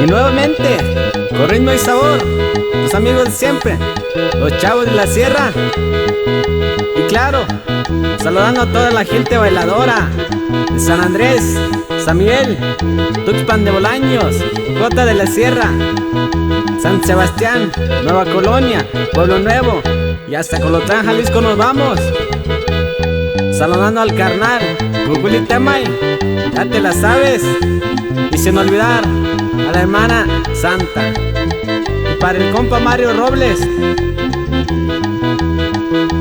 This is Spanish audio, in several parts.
Y nuevamente, con ritmo y sabor, tus amigos de siempre, los chavos de la sierra. Y claro, saludando a toda la gente bailadora de San Andrés, San Miguel, Tuxpan de Bolaños, Jota de la Sierra, San Sebastián, Nueva Colonia, Pueblo Nuevo y hasta Colotlán, Jalisco nos vamos. Saludando al carnal Guguli Temay, ya te la sabes. Y sin olvidar a la hermana Santa. Y para el compa Mario Robles.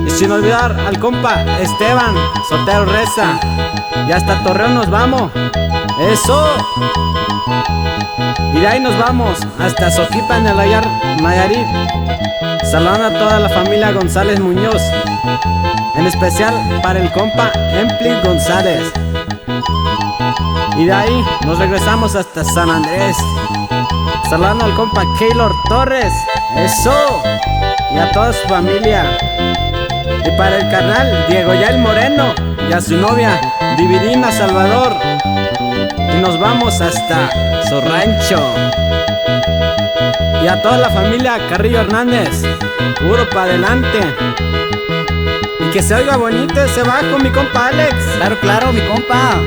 Y sin olvidar al compa Esteban Sotero Reza. Y hasta Torreón nos vamos. ¡Eso! Y de ahí nos vamos hasta Soquipa, Nayarit. Saludando a toda la familia González Muñoz. En especial para el compa Empli González. Y de ahí nos regresamos hasta San Andrés. Saludando al compa Keylor Torres. ¡Eso! Y a toda su familia. Y para el carnal Diego Yael Moreno y a su novia Dividina Salvador. Y nos vamos hasta su rancho. Y a toda la familia Carrillo Hernández. Puro para adelante. Y que se oiga bonito ese bajo, mi compa Alex. Claro, claro, mi compa.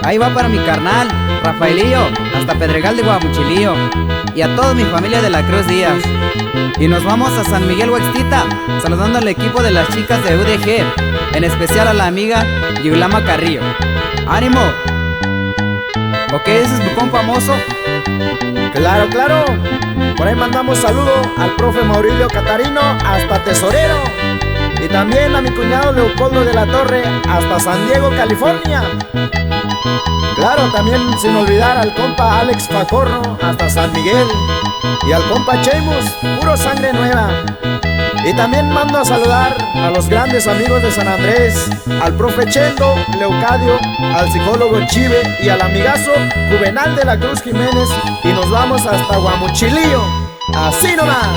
Ahí va para mi carnal, Rafaelillo, hasta Pedregal de Guamuchilillo. Y a toda mi familia de la Cruz Díaz. Y nos vamos a San Miguel Huextita, saludando al equipo de las chicas de UDG, en especial a la amiga Yulama Carrillo. ¡Ánimo! ¿O qué dices, mi compa mozo? Claro, claro. Por ahí mandamos saludo al profe Maurilio Catarino hasta Tesorero. Y también a mi cuñado Leopoldo de la Torre hasta San Diego, California. Claro, también sin olvidar al compa Alex Pacorro hasta San Miguel. Y al compa Chemus, puro sangre nueva. Y también mando a saludar a los grandes amigos de San Andrés, al profe Chendo, Leucadio, al psicólogo Chive y al amigazo Juvenal de la Cruz Jiménez. Y nos vamos hasta Guamuchilillo. Así nomás.